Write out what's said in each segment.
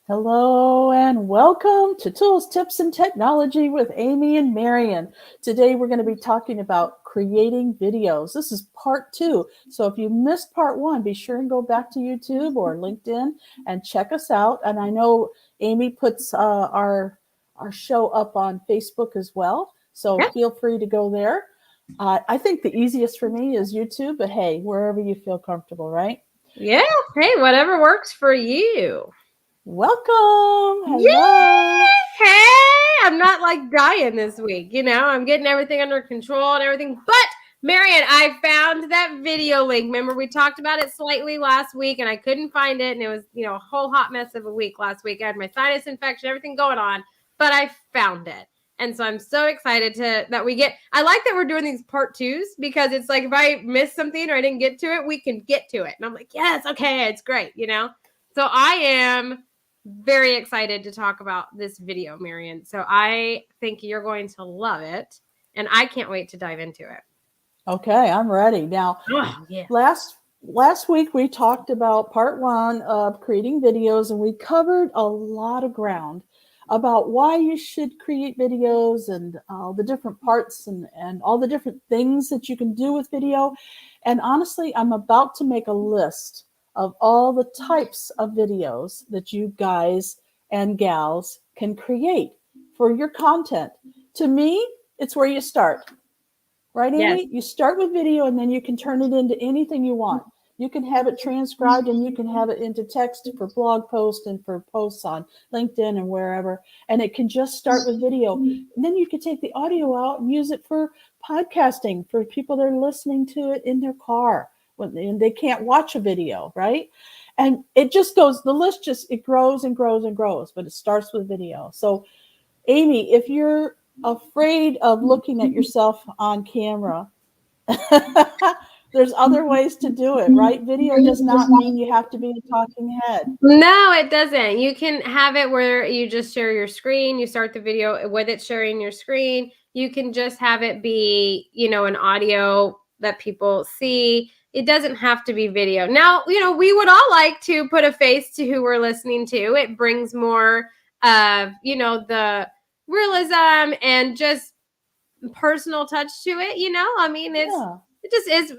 Hello and welcome to Tools, Tips, and Technology with Aimee and Marian. Today we're going to be talking about creating videos. This is part 2. So if you missed part 1, be sure and go back to YouTube or LinkedIn and check us out. And I know Aimee puts our show up on Facebook as well. So feel free to go there. I think the easiest for me is YouTube, but hey, wherever you feel comfortable, right? Yeah. Hey, whatever works for you. Welcome. Hello. Yeah. Hey, I'm not like dying this week. I'm getting everything under control and everything. But Marian, I found that video link. Remember, we talked about it slightly last week and I couldn't find it. And it was, a whole hot mess of a week last week. I had my sinus infection, everything going on, but I found it. And so I'm so excited I like that we're doing these part 2s because it's like if I miss something or I didn't get to it, we can get to it. And I'm like, yes, okay, it's great, So I am very excited to talk about this video, Marian. So I think you're going to love it. And I can't wait to dive into it. Okay, I'm ready. Now, last week we talked about part 1 of creating videos, and we covered a lot of ground about why you should create videos and the different parts and all the different things that you can do with video. And honestly, I'm about to make a list of all the types of videos that you guys and gals can create for your content. To me, it's where you start. Right, Aimee? Yes. You start with video and then you can turn it into anything you want. You can have it transcribed and you can have it into text for blog posts and for posts on LinkedIn and wherever. And it can just start with video. And then you can take the audio out and use it for podcasting for people that are listening to it in their car when they can't watch a video, right? And it just goes, the list it grows and grows and grows, but it starts with video. So, Aimee, if you're afraid of looking at yourself on camera, there's other ways to do it, right? Video does not mean you have to be a talking head. No, it doesn't. You can have it where you just share your screen. You start the video with it sharing your screen. You can just have it be, an audio that people see. It doesn't have to be video. Now, we would all like to put a face to who we're listening to. It brings more of, the realism and just personal touch to it. It just is,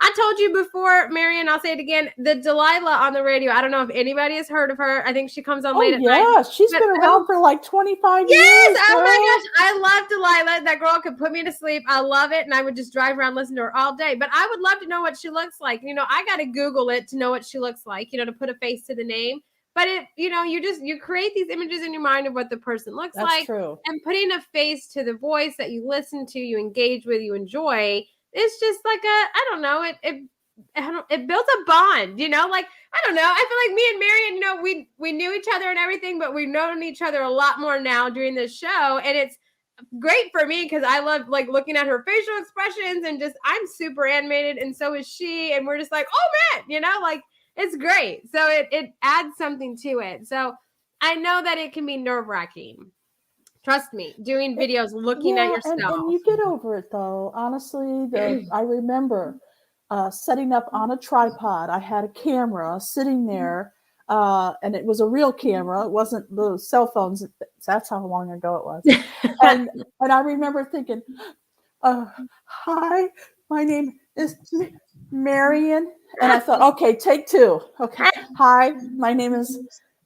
I told you before, Marian, I'll say it again, the Delilah on the radio. I don't know if anybody has heard of her. I think she comes on late at night. Yeah, she's been around for like 25 years. Yes, oh my gosh, I love Delilah. That girl could put me to sleep. I love it, and I would just drive around listening to her all day. But I would love to know what she looks like. I got to Google it to know what she looks like, to put a face to the name. But you create these images in your mind of what the person looks like. That's true. And putting a face to the voice that you listen to, you engage with, you enjoy. It's just like I don't know, it builds a bond, I don't know. I feel like me and Marian, we knew each other and everything, but we've known each other a lot more now during this show. And it's great for me because I love like looking at her facial expressions and just, I'm super animated and so is she. And we're just like, oh man, it's great. So it adds something to it. So I know that it can be nerve-wracking. Trust me, doing videos, looking at yourself. And you get over it though. Honestly, I remember setting up on a tripod. I had a camera sitting there, and it was a real camera. It wasn't the cell phones. That's how long ago it was. and I remember thinking, hi, my name is Marian. And I thought, okay, take 2. Okay, hi, my name is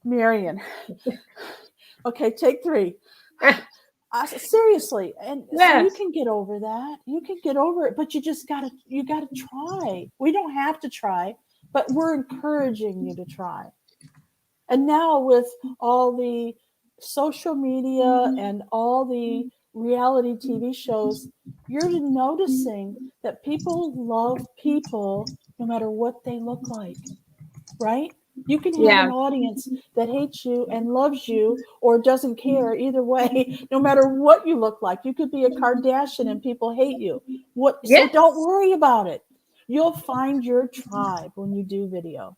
Marian. Okay, take 3. Seriously, and so you can get over that. You can get over it, but you gotta try. We don't have to try, but we're encouraging you to try. And now with all the social media and all the reality TV shows, you're noticing that people love people no matter what they look like, right? You can have an audience that hates you and loves you or doesn't care either way, no matter what you look like. You could be a Kardashian and people hate you. So don't worry about it. You'll find your tribe when you do video.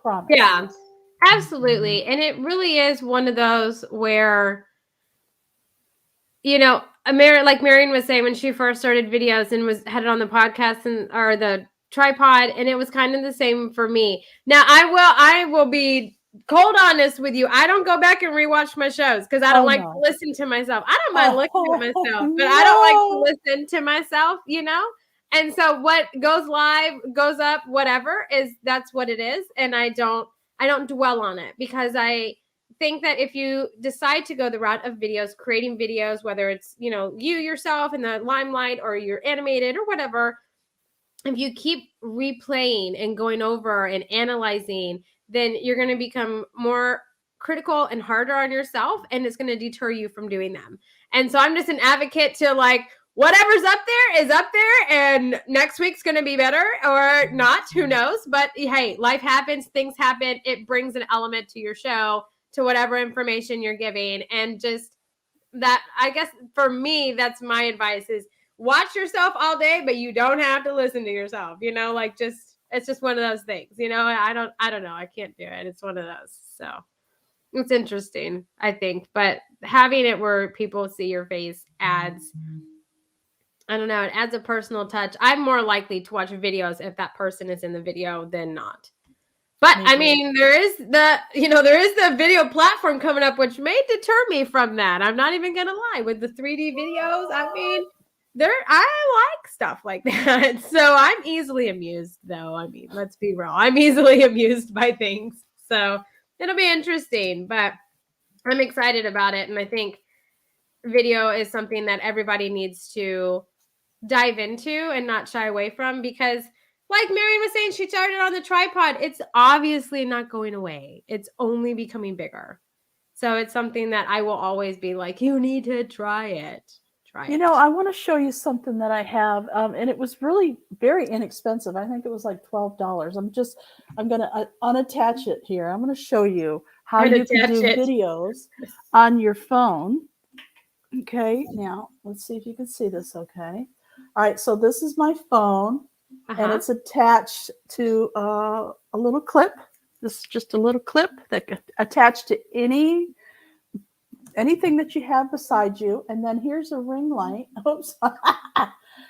Promise. Yeah, absolutely. And it really is one of those where, like Marian was saying when she first started videos and had it on the podcast or the tripod, and it was kind of the same for me. Now I will be cold honest with you. I don't go back and rewatch my shows because I don't like to listen to myself. I don't mind looking at myself, but I don't like to listen to myself, And so what goes live, goes up, whatever that's what it is. And I don't dwell on it because I think that if you decide to go the route of videos, creating videos, whether it's, you yourself in the limelight or you're animated or whatever, if you keep replaying and going over and analyzing, then you're going to become more critical and harder on yourself, and it's going to deter you from doing them. And so I'm just an advocate to whatever's up there is up there, and next week's going to be better or not, who knows? But hey, life happens, things happen. It brings an element to your show, to whatever information you're giving. And just that, I guess for me, that's my advice is watch yourself all day, but you don't have to listen to yourself, it's just one of those things, I don't know. I can't do it. It's one of those. So it's interesting, I think, but having it where people see your face adds, I don't know, it adds a personal touch. I'm more likely to watch videos if that person is in the video than not. But I mean, there is the video platform coming up, which may deter me from that. I'm not even going to lie, with the 3D videos. I mean, I like stuff like that. So I'm easily amused, though. I mean, let's be real. I'm easily amused by things. So it'll be interesting, but I'm excited about it. And I think video is something that everybody needs to dive into and not shy away from, because like Marian was saying, she started on the tripod. It's obviously not going away. It's only becoming bigger. So it's something that I will always be like, you need to try it. I want to show you something that I have, and it was really very inexpensive. I think it was like $12. I'm going to unattach it here. I'm going to show you how you can do videos on your phone. Okay, now let's see if you can see this. Okay. All right, so this is my phone, and it's attached to a little clip. This is just a little clip that can attach to anything that you have beside you. And then here's a ring light. Oops.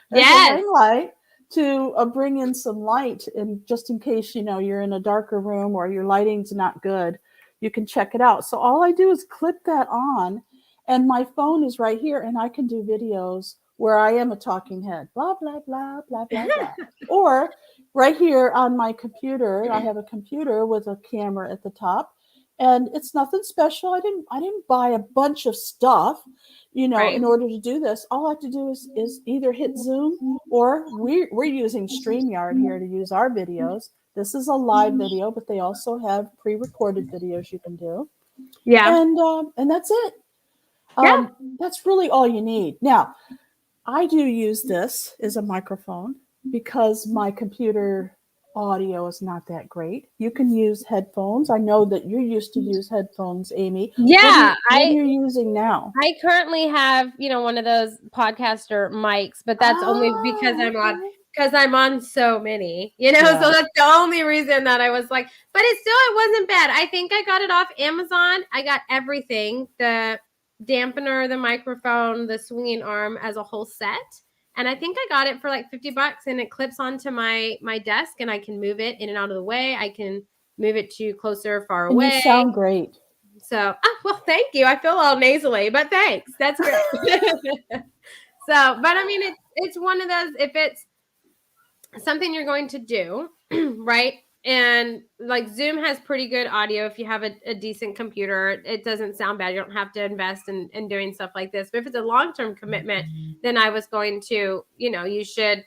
There's a ring light to bring in some light, and just in case you're in a darker room or your lighting's not good, you can check it out. So all I do is clip that on, and my phone is right here, and I can do videos where I am a talking head, blah, blah, blah, blah, blah, blah. Or right here on my computer, I have a computer with a camera at the top, and it's nothing special. I didn't buy a bunch of stuff, in order to do this. All I have to do is either hit Zoom, or we're using StreamYard here to use our videos. This is a live video, but they also have pre-recorded videos you can do. Yeah. And that's it. That's really all you need. Now, I do use this as a microphone because my computer audio is not that great. You can use headphones. I know that you're used to use headphones, Aimee. Yeah. What are you using now? I currently have, one of those podcaster mics, but that's only because I'm on so many, so that's the only reason that I was like, but it wasn't bad. I think I got it off Amazon. I got everything, the dampener, the microphone, the swinging arm as a whole set. And I think I got it for like $50, and it clips onto my desk, and I can move it in and out of the way. I can move it to closer, far away. And you sound great. So, well, thank you. I feel all nasally, but thanks. That's great. But I mean, it's one of those, if it's something you're going to do, right? And like Zoom has pretty good audio. If you have a decent computer, it doesn't sound bad. You don't have to invest in doing stuff like this. But if it's a long-term commitment, then I was going to, you should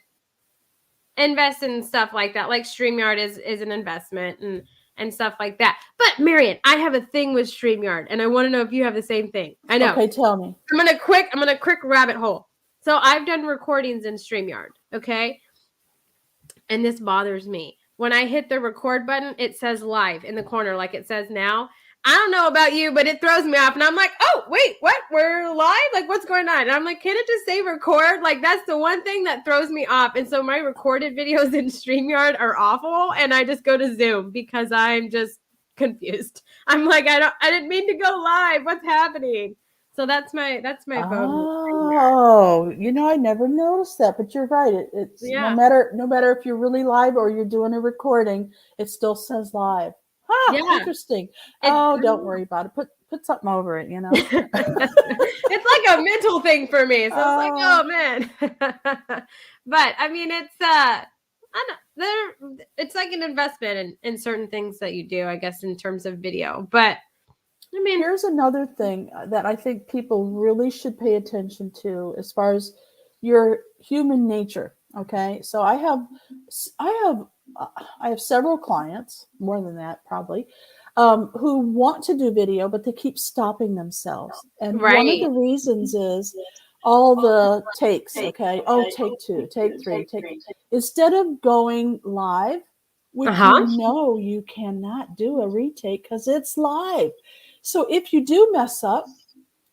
invest in stuff like that. Like StreamYard is an investment and stuff like that. But Marian, I have a thing with StreamYard, and I want to know if you have the same thing. I know. Okay, tell me. I'm gonna quick rabbit hole. So I've done recordings in StreamYard, okay? And this bothers me. When I hit the record button, it says live in the corner, like it says now. I don't know about you, but it throws me off. And I'm like, oh, wait, what? We're live? Like, what's going on? And I'm like, can it just say record? Like, that's the one thing that throws me off. And so my recorded videos in StreamYard are awful. And I just go to Zoom because I'm just confused. I'm like, I didn't mean to go live. What's happening? So that's my phone. Oh, I never noticed that, but you're right. It's no matter if you're really live or you're doing a recording, it still says live. Interesting. Don't worry about it. Put something over it, you know. It's like a mental thing for me. So it's like, oh man. But I mean, it's like an investment in certain things that you do, I guess, in terms of video. But I mean, here's another thing that I think people really should pay attention to as far as your human nature. Okay, so I have several clients, more than that probably, who want to do video, but they keep stopping themselves. And one of the reasons is all the takes. Okay, take 2, take 3, instead of going live, which you cannot do a retake because it's live. So if you do mess up,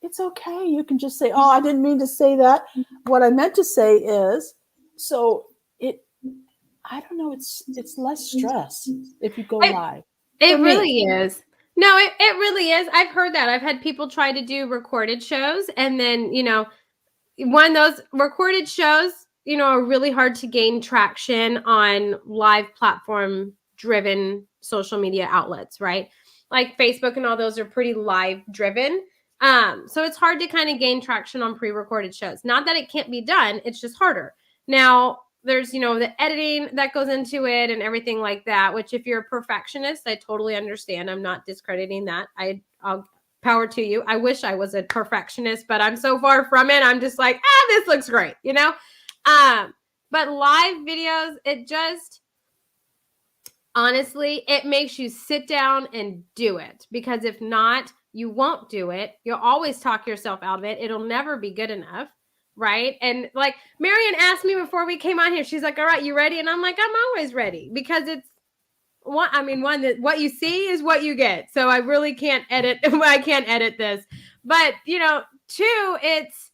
it's okay. You can just say, I didn't mean to say that. What I meant to say is, I don't know, it's less stress if you go live. It really is. No, it really is. I've heard that. I've had people try to do recorded shows, and then, when those recorded shows, are really hard to gain traction on live platform driven social media outlets, right? Like Facebook and all those are pretty live driven. So it's hard to kind of gain traction on pre-recorded shows. Not that it can't be done, it's just harder. Now, there's, the editing that goes into it and everything like that, which if you're a perfectionist, I totally understand. I'm not discrediting that. I'll power to you. I wish I was a perfectionist, but I'm so far from it. I'm just like, this looks great, but live videos, it just, honestly, it makes you sit down and do it, because if not, you won't do it. You'll always talk yourself out of it. It'll never be good enough. Right. And like Marian asked me before we came on here, she's like, all right, you ready? And I'm like, I'm always ready, because it's what you see is what you get. So I really can't edit. I can't edit this, but two, it's,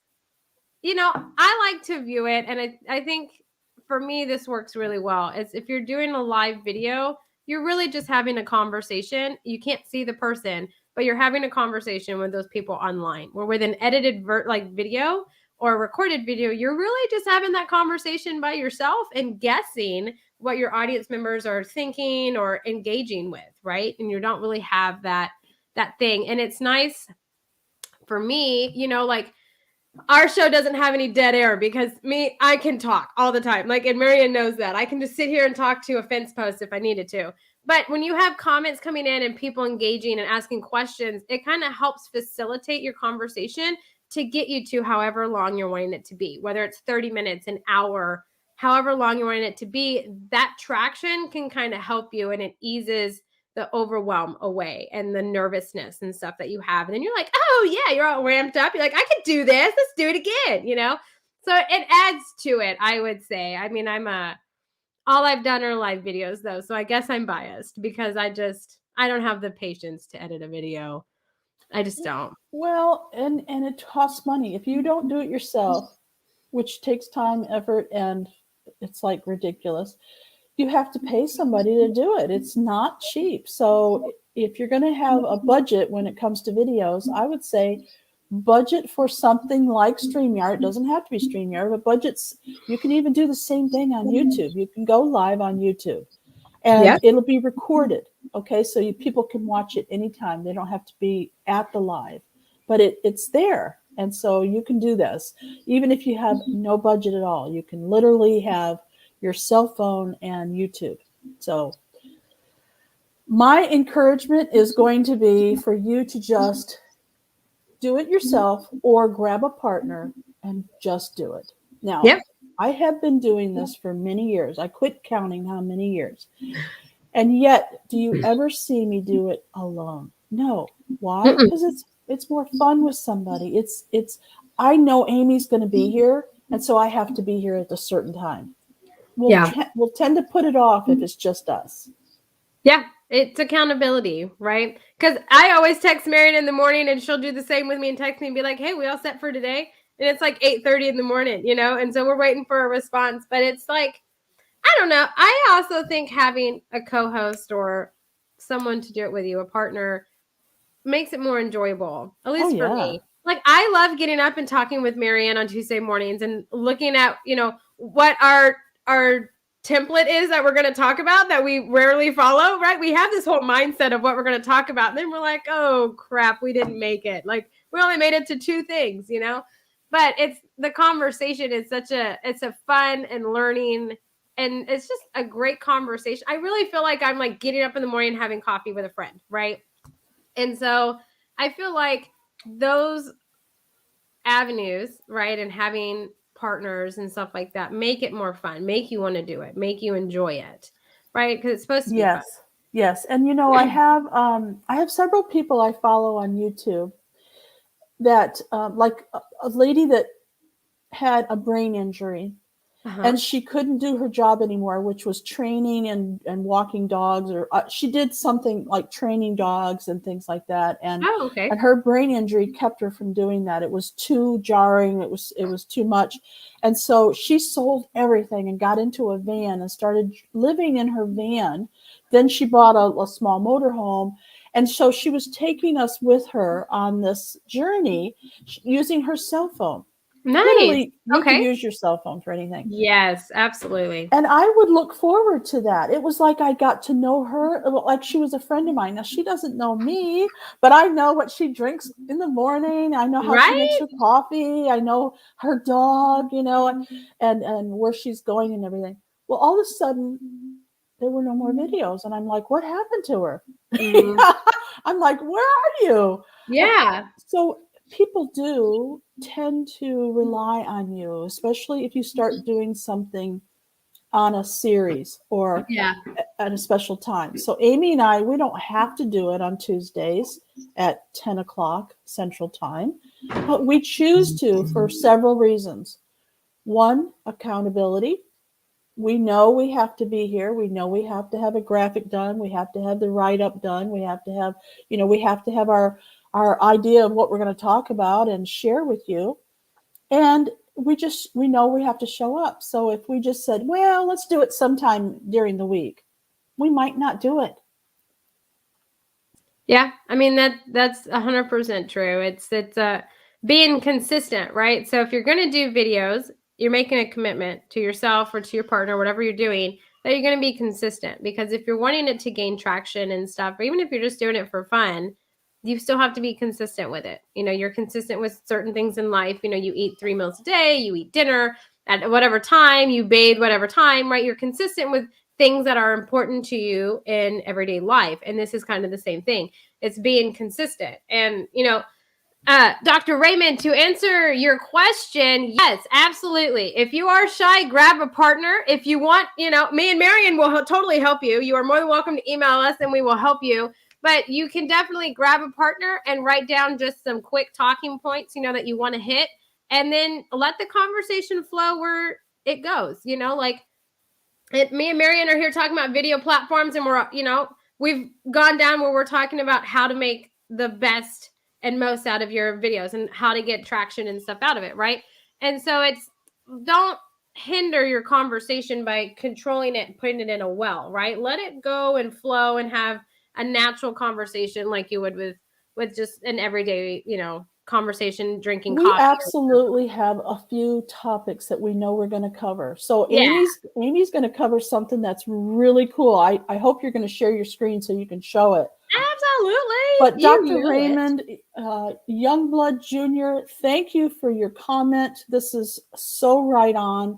I like to view it. And I think for me, this works really well. It's if you're doing a live video, you're really just having a conversation. You can't see the person, but you're having a conversation with those people online. Where with an edited video or recorded video, you're really just having that conversation by yourself and guessing what your audience members are thinking or engaging with, right? And you don't really have that thing. And it's nice for me, like our show doesn't have any dead air, because I can talk all the time. Like, and Marian knows that. I can just sit here and talk to a fence post if I needed to. But when you have comments coming in and people engaging and asking questions, it kind of helps facilitate your conversation to get you to however long you're wanting it to be, whether it's 30 minutes, an hour, however long you're wanting it to be. That traction can kind of help you, and it eases the overwhelm away and the nervousness and stuff that you have. And then you're like, oh yeah, you're all ramped up. You're like, I can do this. Let's do it again, So it adds to it, I would say. I mean, all I've done are live videos though. So I guess I'm biased, because I don't have the patience to edit a video. I just don't. Well, and it costs money. If you don't do it yourself, which takes time, effort, and it's like ridiculous, you have to pay somebody to do it. It's not cheap. So if you're going to have a budget when it comes to videos, I would say budget for something like StreamYard. It doesn't have to be StreamYard, but budgets, you can even do the same thing on YouTube. You can go live on YouTube, and it'll be recorded. Okay, so people can watch it anytime. They don't have to be at the live, but it's there. And so you can do this. Even if you have no budget at all, you can literally have your cell phone and YouTube. So my encouragement is going to be for you to just do it yourself, or grab a partner and just do it. Now, I have been doing this for many years. I quit counting how many years. And yet, do you ever see me do it alone? No. Why? Because it's more fun with somebody. I know Aimee's going to be here, and so I have to be here at a certain time. We'll tend to put it off if it's just us. Yeah, it's accountability, right? Because I always text Marian in the morning, and she'll do the same with me and text me and be like, hey, we all set for today? And it's like 8:30 in the morning, And so we're waiting for a response. But it's like, I don't know. I also think having a co-host or someone to do it with you, a partner, makes it more enjoyable, at least for me. Like, I love getting up and talking with Marian on Tuesday mornings and looking at, what our template is that we're going to talk about that we rarely follow, right? We have this whole mindset of what we're going to talk about. And then we're like, oh crap, we didn't make it. Like we only made it to 2 things, you know, but it's the conversation is it's a fun and learning, and it's just a great conversation. I really feel like I'm like getting up in the morning and having coffee with a friend, right? And so I feel like those avenues, right, and having partners and stuff like that make it more fun, make you want to do it, make you enjoy it, right? Because it's supposed to be fun. Yes. And you know, I have several people I follow on YouTube that like a lady that had a brain injury. And she couldn't do her job anymore, which was training and walking dogs, or she did something like training dogs and things like that. And, and her brain injury kept her from doing that. It was too jarring. It was too much. And so she sold everything and got into a van and started living in her van. Then she bought a small motorhome. And so she was taking us with her on this journey using her cell phone. Nice. Literally, you can use your cell phone for anything. Yes, absolutely. And I would look forward to that. It was like I got to know her like she was a friend of mine. Now, she doesn't know me, but I know what she drinks in the morning. I know how she makes her coffee. I know her dog, you know, and where she's going and everything. Well, all of a sudden, there were no more videos. And I'm like, what happened to her? I'm like, where are you? Yeah. So people do tend to rely on you, especially if you start doing something on a series or at a special time. So Aimee and I, we don't have to do it on Tuesdays at 10 o'clock Central Time, but we choose to for several reasons. One, accountability. We know we have to be here. We know we have to have a graphic done. We have to have the write-up done. We have to have, you know, we have to have our idea of what we're going to talk about and share with you. And we know we have to show up. So if we just said, well, let's do it sometime during the week, we might not do it. Yeah. I mean, that's 100% true. It's being consistent, right? So if you're going to do videos, you're making a commitment to yourself or to your partner, whatever you're doing, that you're going to be consistent. Because if you're wanting it to gain traction and stuff, or even if you're just doing it for fun, you still have to be consistent with it. You know, you're consistent with certain things in life. You know, you eat 3 meals a day, you eat dinner at whatever time, you bathe whatever time, right? You're consistent with things that are important to you in everyday life. And this is kind of the same thing. It's being consistent. And, you know, Dr. Raymond, to answer your question, yes, absolutely. If you are shy, grab a partner. If you want, you know, me and Marian will totally help you. You are more than welcome to email us and we will help you. But you can definitely grab a partner and write down just some quick talking points, you know, that you want to hit. And then let the conversation flow where it goes. You know, like me and Marian are here talking about video platforms, and we're, you know, we've gone down where we're talking about how to make the best and most out of your videos and how to get traction and stuff out of it, right? And so don't hinder your conversation by controlling it and putting it in a well, right? Let it go and flow and have a natural conversation like you would with just an everyday, you know, conversation, drinking coffee. We absolutely have a few topics that we know we're going to cover. So Amy's going to cover something that's really cool. I hope you're going to share your screen so you can show it. Absolutely. But Dr. Raymond, Youngblood Jr., thank you for your comment. This is so right on.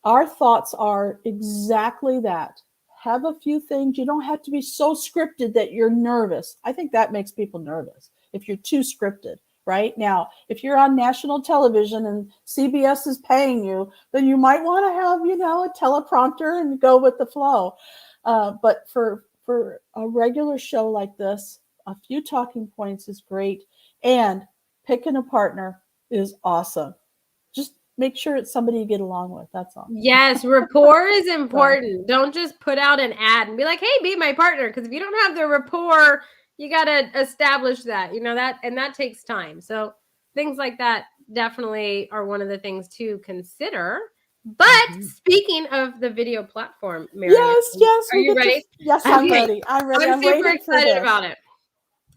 Our thoughts are exactly that. Have a few things. You don't have to be so scripted that you're nervous. I think that makes people nervous if you're too scripted. Right now, if you're on national television and CBS is paying you, then you might want to have, you know, a teleprompter and go with the flow. But for a regular show like this, a few talking points is great. And picking a partner is awesome. Just make sure it's somebody you get along with. That's all. Yes, rapport is important. Don't just put out an ad and be like, hey, be my partner. Because if you don't have the rapport, you got to establish that, you know, that takes time. So things like that definitely are one of the things to consider. But speaking of the video platform, Marian, yes. Are you ready? Yes, I'm ready. I'm ready. I'm super excited about it.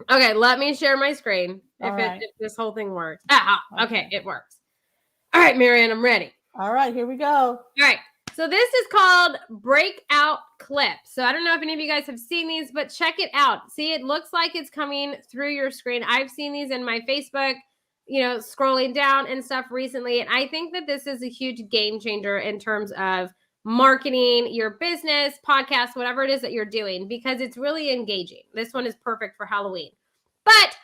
Okay, let me share my screen if this whole thing works. Okay, it works. All right, Marian, I'm ready. All right, here we go. All right. So this is called Breakout Clips. So I don't know if any of you guys have seen these, but check it out. See, it looks like it's coming through your screen. I've seen these in my Facebook, scrolling down and stuff recently. And I think that this is a huge game changer in terms of marketing your business, podcast, whatever it is that you're doing, because it's really engaging. This one is perfect for Halloween. But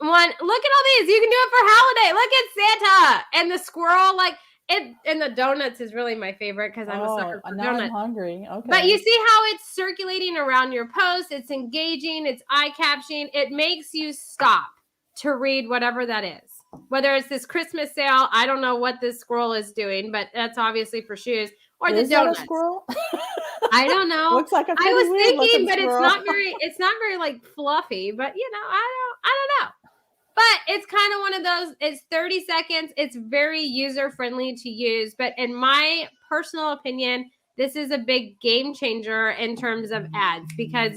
look at all these. You can do it for holiday. Look at Santa and the squirrel. And the donuts is really my favorite because I'm a sucker for now donuts. I'm hungry. Okay. But you see how it's circulating around your post. It's engaging. It's eye-catching. It makes you stop to read whatever that is. Whether it's this Christmas sale, I don't know what this squirrel is doing, but that's obviously for shoes. Or the donuts. That a squirrel? I don't know. Looks like a I was thinking, but squirrel. it's not very like fluffy. But I don't know. But it's kind of one of those, it's 30 seconds. It's very user-friendly to use. But in my personal opinion, this is a big game changer in terms of ads because,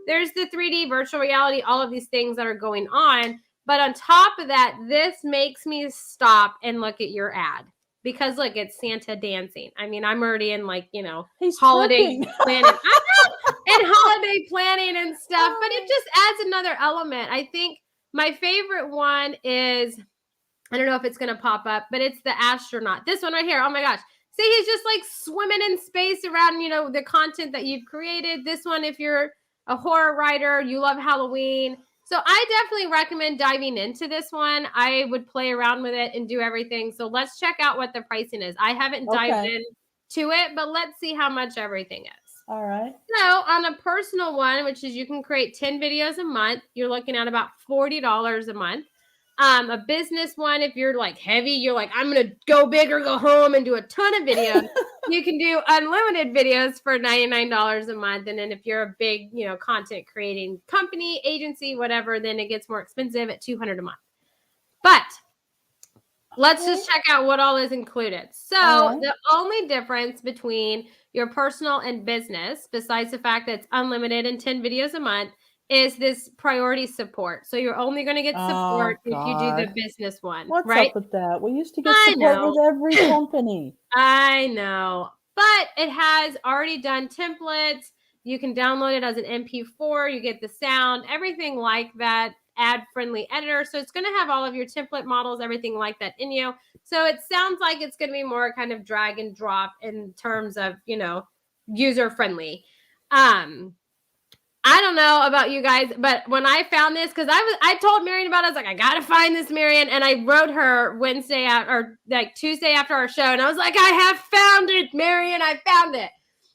there's the 3D virtual reality, all of these things that are going on. But on top of that, this makes me stop and look at your ad. Because, look, it's Santa dancing. I mean, I'm already in, He's holiday twerking. planning. I know! And holiday planning and stuff. But it just adds another element. I think my favorite one is, I don't know if it's going to pop up, but it's the astronaut. This one right here. Oh, my gosh. See, he's just swimming in space around, the content that you've created. This one, if you're a horror writer, you love Halloween. So I definitely recommend diving into this one. I would play around with it and do everything. So let's check out what the pricing is. I haven't dived into it, but let's see how much everything is. All right. So on a personal one, which is you can create 10 videos a month, you're looking at about $40 a month. A business one, if you're heavy, you're I'm going to go big or go home and do a ton of videos. You can do unlimited videos for $99 a month. And then if you're a big, content creating company, agency, whatever, then it gets more expensive at $200 a month. But let's just check out what all is included. So the only difference between your personal and business, besides the fact that it's unlimited and 10 videos a month, is this priority support. So you're only going to get support if you do the business one. What's right? up with that? We used to get support with every company. I know. But it has already done templates. You can download it as an MP4. You get the sound, everything like that, ad-friendly editor. So it's going to have all of your template models, everything like that in you. So it sounds like it's going to be more kind of drag and drop in terms of, user-friendly. I don't know about you guys, but when I found this, because I told Marian about it, I was like, I got to find this, Marian. And I wrote her Tuesday after our show. And I was like, I have found it, Marian. I found it.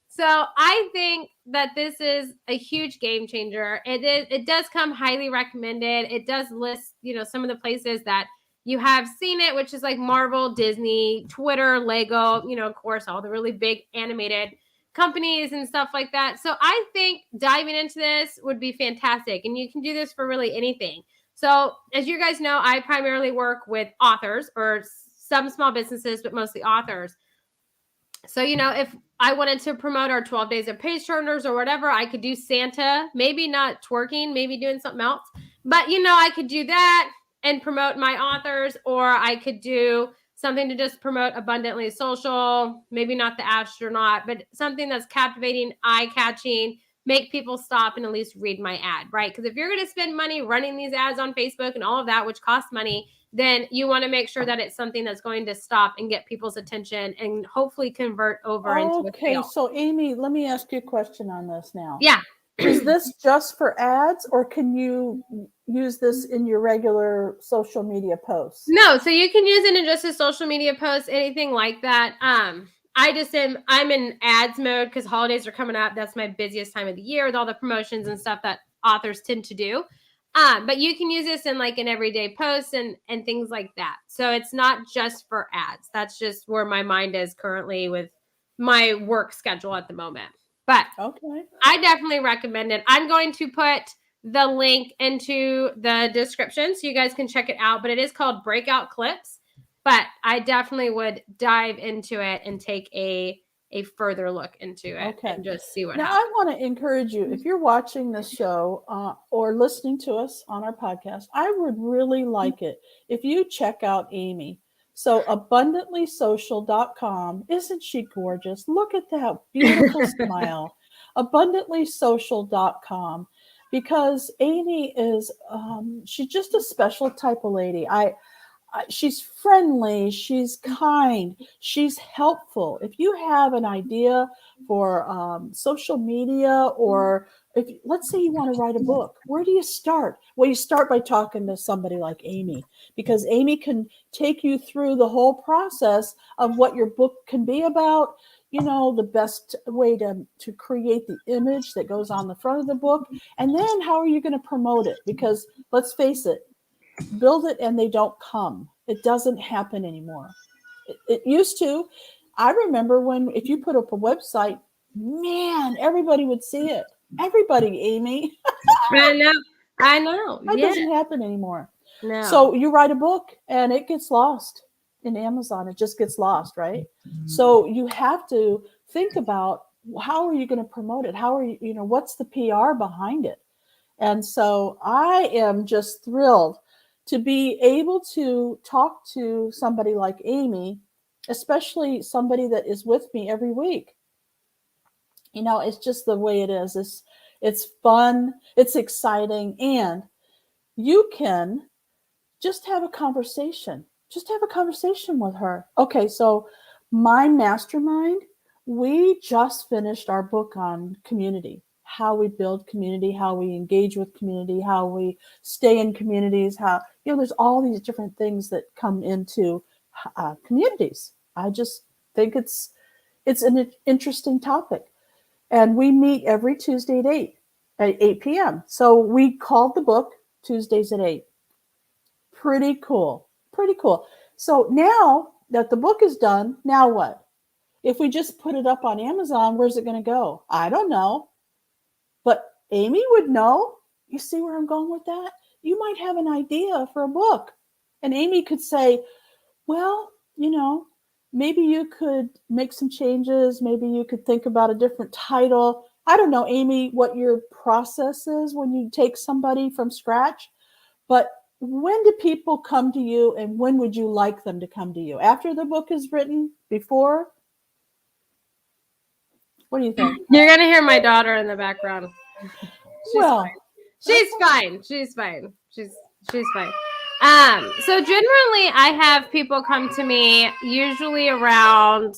So I think that this is a huge game changer. It does come highly recommended. It does list, some of the places that you have seen it, which is like Marvel, Disney, Twitter, Lego, of course, all the really big animated companies and stuff like that. So I think diving into this would be fantastic. And you can do this for really anything. So as you guys know, I primarily work with authors or some small businesses, but mostly authors. So, if I wanted to promote our 12 days of page turners or whatever, I could do Santa, maybe not twerking, maybe doing something else. But, I could do that and promote my authors, or I could do something to just promote Abundantly Social, maybe not the astronaut, but something that's captivating, eye-catching, make people stop and at least read my ad, right? Because if you're going to spend money running these ads on Facebook and all of that, which costs money, then you want to make sure that it's something that's going to stop and get people's attention and hopefully convert over into a sale. Okay, so Aimee, let me ask you a question on this now. Yeah. Is this just for ads, or can you use this in your regular social media posts? No, so you can use it in just a social media post, anything like that. I'm in ads mode because holidays are coming up. That's my busiest time of the year with all the promotions and stuff that authors tend to do. But you can use this in an everyday post and things like that. So it's not just for ads. That's just where my mind is currently with my work schedule at the moment. But I definitely recommend it. I'm going to put the link into the description so you guys can check it out. But it is called Breakout Clips. But I definitely would dive into it and take a further look into it and just see what happens. I want to encourage you, if you're watching this show or listening to us on our podcast, I would really like it if you check out Aimee. So abundantlysocial.com. Isn't she gorgeous? Look at that beautiful smile. Abundantlysocial.com, because Aimee is she's just a special type of lady. She's friendly, she's kind, she's helpful. If you have an idea for social media, or if, let's say you want to write a book, where do you start? Well, you start by talking to somebody like Aimee, because Aimee can take you through the whole process of what your book can be about, the best way to create the image that goes on the front of the book, and then how are you going to promote it? Because let's face it, build it and they don't come. It doesn't happen anymore. It used to. I remember if you put up a website, man, everybody would see it. Everybody, Aimee. I know. That doesn't happen anymore. No. So you write a book and it gets lost in Amazon. It just gets lost, right? So you have to think about, how are you going to promote it? How are you, what's the PR behind it? And so I am just thrilled to be able to talk to somebody like Aimee, especially somebody that is with me every week. It's just the way it is. It's fun, it's exciting, and you can just have a conversation. Just have a conversation with her. Okay, so my mastermind, we just finished our book on community. How we build community, how we engage with community, how we stay in communities, how, there's all these different things that come into communities. I just think it's an interesting topic. And we meet every Tuesday at 8 p.m. So we called the book Tuesdays at 8. Pretty cool. Pretty cool. So now that the book is done, now what? If we just put it up on Amazon, where's it going to go? I don't know. But Aimee would know. You see where I'm going with that? You might have an idea for a book. And Aimee could say, well, maybe you could make some changes. Maybe you could think about a different title. I don't know, Aimee, what your process is when you take somebody from scratch. But when do people come to you, and when would you like them to come to you? After the book is written? Before? What do you think? You're going to hear my daughter in the background. She's fine. She's fine. So generally I have people come to me usually around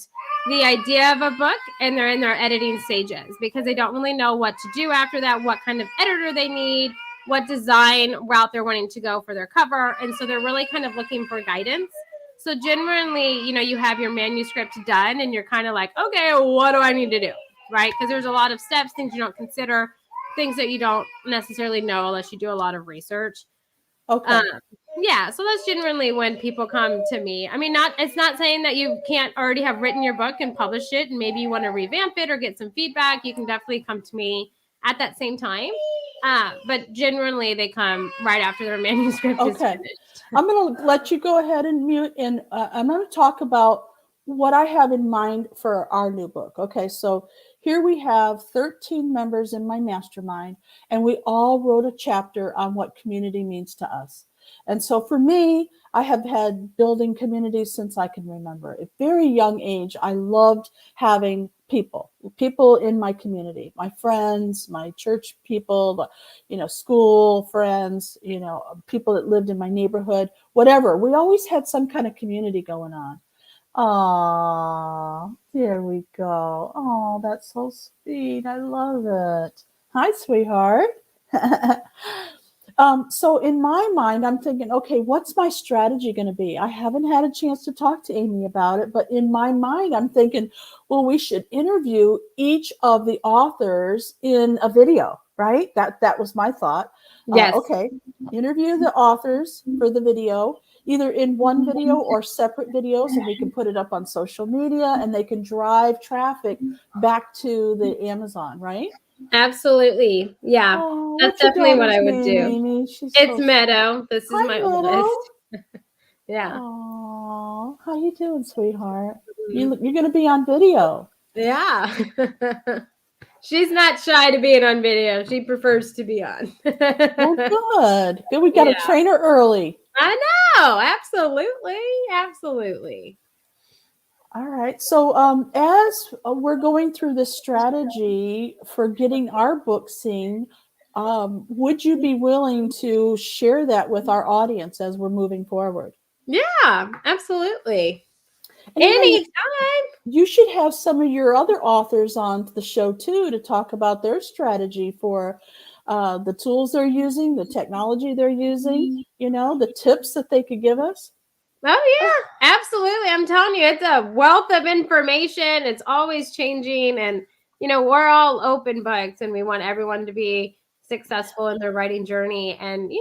the idea of a book, and they're in their editing stages because they don't really know what to do after that, what kind of editor they need, what design route they're wanting to go for their cover. And so they're really kind of looking for guidance. So generally, you have your manuscript done and you're kind of like, okay, what do I need to do? Right? Because there's a lot of steps, things you don't consider, things that you don't necessarily know unless you do a lot of research. Okay. Yeah, so that's generally when people come to me. I mean, it's not saying that you can't already have written your book and publish it, and maybe you want to revamp it or get some feedback. You can definitely come to me at that same time. But generally, they come right after their manuscript is finished. I'm going to let you go ahead and mute, and I'm going to talk about what I have in mind for our new book. Okay, so here we have 13 members in my mastermind, and we all wrote a chapter on what community means to us. And so for me, I have had building communities since I can remember. At a very young age, I loved having people in my community, my friends, my church people, school friends, people that lived in my neighborhood, whatever. We always had some kind of community going on. Oh, there we go. Oh, that's so sweet. I love it. Hi, sweetheart. So in my mind, I'm thinking, okay, what's my strategy going to be? I haven't had a chance to talk to Aimee about it, but in my mind, I'm thinking, well, we should interview each of the authors in a video, right? That was my thought. Yes. Okay. Interview the authors for the video, either in one video or separate videos, and we can put it up on social media and they can drive traffic back to the Amazon, right? Absolutely. Yeah. Oh, that's definitely what I would do. Aimee? It's so Meadow. This is my oldest. Yeah. Oh, how you doing, sweetheart? You're going to be on video. Yeah. She's not shy to being on video. She prefers to be on. Well, good. We got to train her early. I Absolutely. Absolutely. All right. So as we're going through this strategy for getting our book seen, would you be willing to share that with our audience as we're moving forward? Yeah, absolutely. And Anytime. You should have some of your other authors on the show too to talk about their strategy for the tools they're using, the technology they're using, the tips that they could give us. Oh, yeah, absolutely. I'm telling you, it's a wealth of information. It's always changing. And, we're all open books and we want everyone to be successful in their writing journey. And,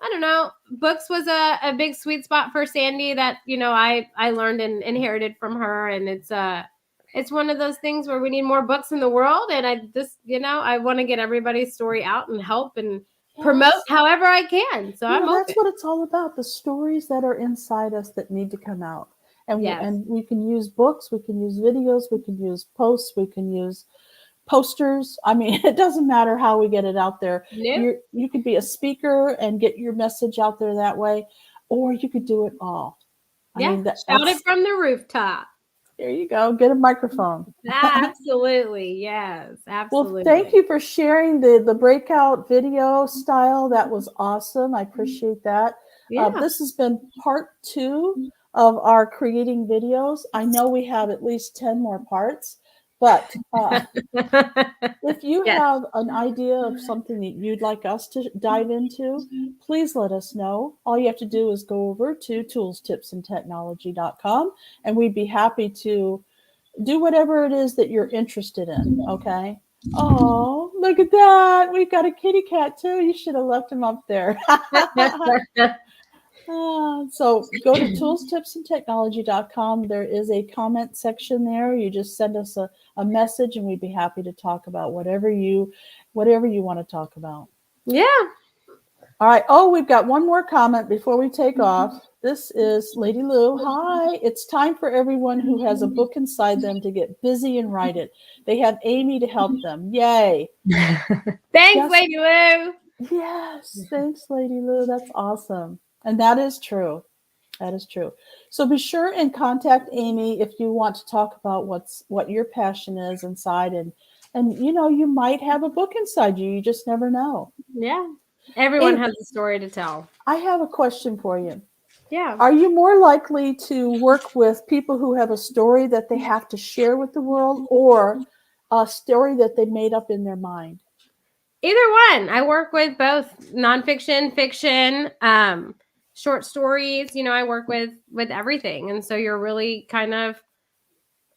I don't know, books was a big sweet spot for Sandy that, I learned and inherited from her. And it's one of those things where we need more books in the world. And I just, I want to get everybody's story out and help and promote however I can. So I'm open. That's what it's all about. The stories that are inside us that need to come out. And we can use books, we can use videos, we can use posts, we can use posters. I mean, it doesn't matter how we get it out there. Nope. You could be a speaker and get your message out there that way, or you could do it all. Shout it from the rooftop. There you go. Get a microphone. Absolutely. Yes, absolutely. Well, thank you for sharing the breakout video style. That was awesome. I appreciate that. Yeah. This has been part 2 of our creating videos. I know we have at least 10 more parts, but if you have an idea of something that you'd like us to dive into, please let us know. All you have to do is go over to toolstipsandtechnology.com, and we'd be happy to do whatever it is that you're interested in. Okay. Oh, look at that. We've got a kitty cat too. You should have left him up there. So go to toolstipsandtechnology.com. There is a comment section there. You just send us a message and we'd be happy to talk about whatever you want to talk about. Yeah. All right. Oh, we've got one more comment before we take off. This is Lady Lou. Hi. It's time for everyone who has a book inside them to get busy and write it. They have Aimee to help them. Yay. Thanks, Lady Lou. Yes. Thanks, Lady Lou. That's awesome. And that is true. That is true. So be sure and contact Aimee if you want to talk about what your passion is inside. And you might have a book inside you. You just never know. Yeah. Everyone has a story to tell. I have a question for you. Yeah. Are you more likely to work with people who have a story that they have to share with the world, or a story that they made up in their mind? Either one. I work with both nonfiction, fiction, short stories. I work with everything. And so you're really kind of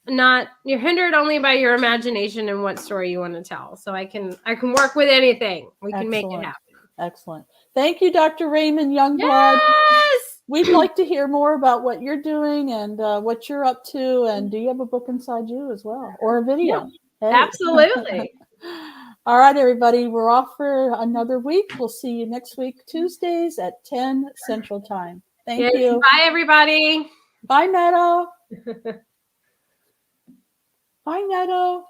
you're hindered only by your imagination and what story you want to tell. So I can work with anything. We can make it happen. Excellent. Thank you, Dr. Raymond Youngblood. Yes! We'd like to hear more about what you're doing and what you're up to. And do you have a book inside you as well, or a video? Yeah, hey. Absolutely. All right, everybody. We're off for another week. We'll see you next week, Tuesdays at 10 Central Time. Thank you. Bye, everybody. Bye, Neto. Bye, Neto.